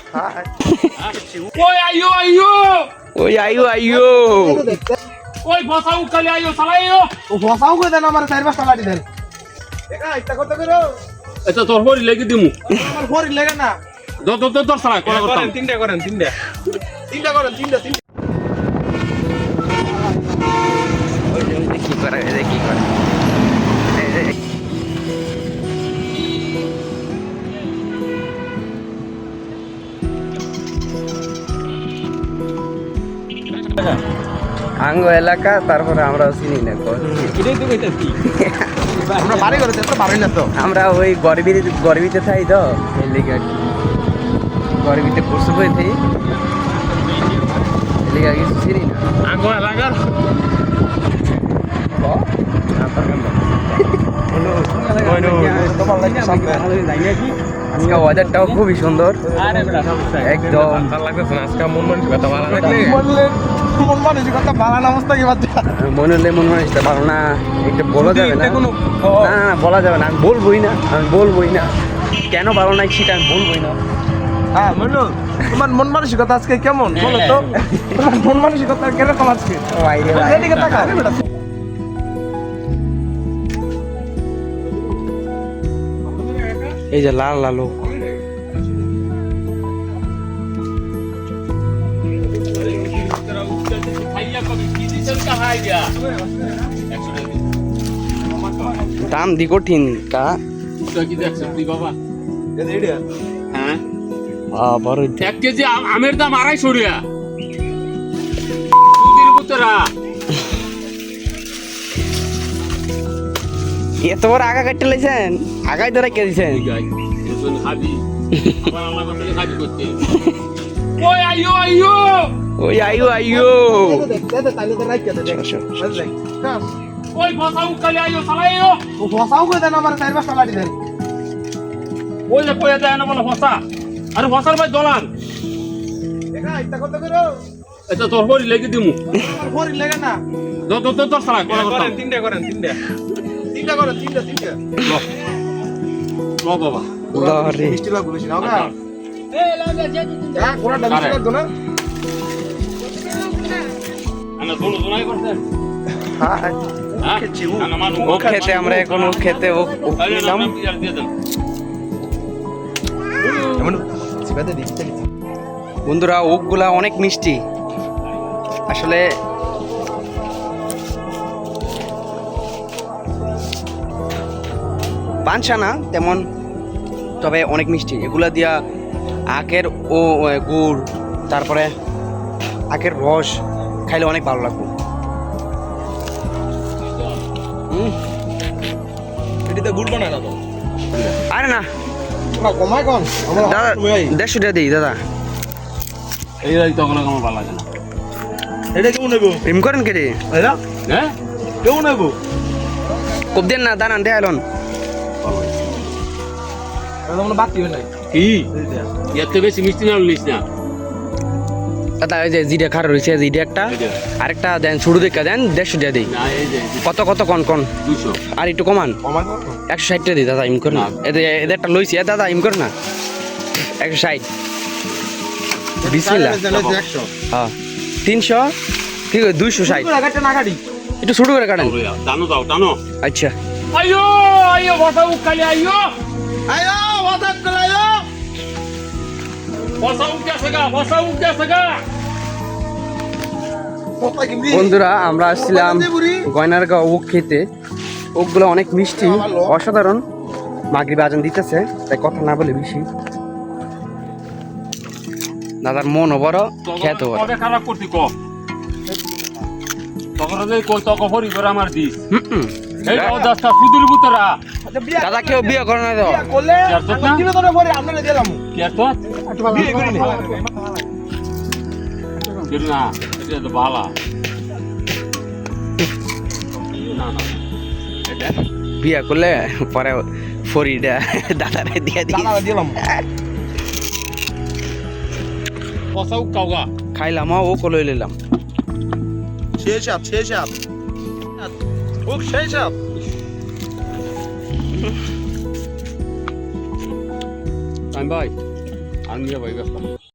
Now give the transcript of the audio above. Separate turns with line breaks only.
Oi, ayo.
ওই আইও
Oi, bosa o kali ayo, sala ayo.
ও ফসাও করে দেন আমার 4-5 লাড়ি দেন দেখা ইচ্ছা করতে করো
Eta tor hori lagi dimu.
আমার ফরি লাগে না
Dor sala kora kora.
তিনটা করেন তিনটা
কি করে কি করে আঙ্গ এলাকা তারপরে আমরা চিনি না
Ini tu kita ki.
আমরা বাড়ি করে তো বাড়ি না তো
আমরা ওই গরবিতে থাই তো এই লেগে আর কি গরবিতে পড়ছে হয়ে থাই এই লেগে আর কিছু চিনি না
Anggo lagar.
আজকে ওয়েদারটাও খুবই সুন্দর একদম
Tal lagi aska mon juga tawala
মন মানসিকতা ভালো না অবস্থা কি বাচ্চা
মনে হলে মন মানুষটা ভালো না এটা বলা যাবে না না না বলা যাবে না আমি বলবোই না কেন ভালো নাই সেটা আমি বলবোই না
হ্যাঁ মনু তোমার মন মানসিকতা আজকে কেমন বলো তো তোমার মন মানসিকতা কিরকম আজকে এদিকে তাকা
এই যে লাল লাল লোক দাম দি কঠিন কা বড়
1 কেজি আমের দাম 250 রিয়া দুদিন পুতরা
এত বড় আগা কাটতে লাইছেন আগাই ধরে কে দিছেন
খাবি আবার আমার কথা খাবি করতে ওই আইও
ওই আইও
তাইলে তো রাখ দে
ওই বসাও কালি আইও সালা আইও
ও ফসাও করে দেন আমার 4-5 লাড়ি দেন
ওই যে কইয়া দেয় না বলে বসা আরে বসার ভাই দলান
দেখা ইচ্ছা করতে করো
এটা তোর হরি লেগে দিমু
আমার ফরি লাগে না
দর সালা করা কথা
তিনটা করেন তিনটা
ল বাবা
লরে
মিষ্টি লাগবে বেশি নাও না হ্যাঁ কোড়া মিষ্টি লাগবে না
আনা দোনাই করতে
হ্যাঁ
হ্যাঁ আনা মানু
ও খেতে আমরা এখন ও খেতে ও
নাম দিয়ে দেন
এমন সিবাতে দিতে
বন্ধুরা ওকগুলা অনেক মিষ্টি আসলে পানসা না তেমন তবে অনেক মিষ্টি এগুলা দিয়া আখের ও গুড় তারপরে আখের রস খাইলে অনেক ভালো লাগবে
এটিতে গুড় বানায় না তো
আরে না
না কমায় কোন
দাদা 150 টাকা দিই দাদা
এই রাই তো আমার ভালো লাগে না
এটা কেমন নেবো
প্রেম করেন কে রে
এরা
হ্যাঁ
কেমন নেবো
কব দেন না দাঁড়ান দেখালন
এটা মনে বাকি হয় নাই
কি এত বেশি মিষ্টি না লিস না
দাদা এই যে জিডা খার রয়েছে জিডা একটা আরেকটা দেন শুরু দেখে দেন 150 টাকা দিই
না এই যে
কত কোন
200
আর একটু কমান
কমায়
160 টাকা দিই দাদা ইম কর না এদের একটা লইছি দাদা ইম কর না 160 বিসমিল্লাহ
100
হ্যাঁ 300 ঠিক আছে 260
টাকাটা না কাটি
একটু ছোট করে কাটেন
টানো
আচ্ছা
আইও বসাও কালি আইও
আয়ো ওয়াদা কলায়ো
বসাও কেসেগা
কত কিমরি
বন্ধুরা আমরা আসছিলাম গয়নারগাঁও ওক খেতে ওকগুলো অনেক মিষ্টি অসাধারণ মাগরিব আজান দিতেছে তাই কথা না বলে বেশি দাদার মন বড় খেতে বড়
কবে খারাপ করতি ক তখন যে কই তক হরি করে আমার দিস এই দশটা সুদূর বুতরা
দাদা কেউ বিয়ে করে না তো
করলে
চারশো না?
কিলো ধরে পরে আপনারে দিলাম
কি আর তো
বিয়ে করি নি
কির না এটা তো ভালো না
বিয়ে করলে পরে ফরিটা দাদারে দিয়ে দিই
দাদা দিলাম
বসাও কাওগা
খাইলাম ও কলই লইলাম
শেষ আপ খুব শেষ আপ
টাইম ভাই আর ভাঙিয়ে ভাই ব্যস্ত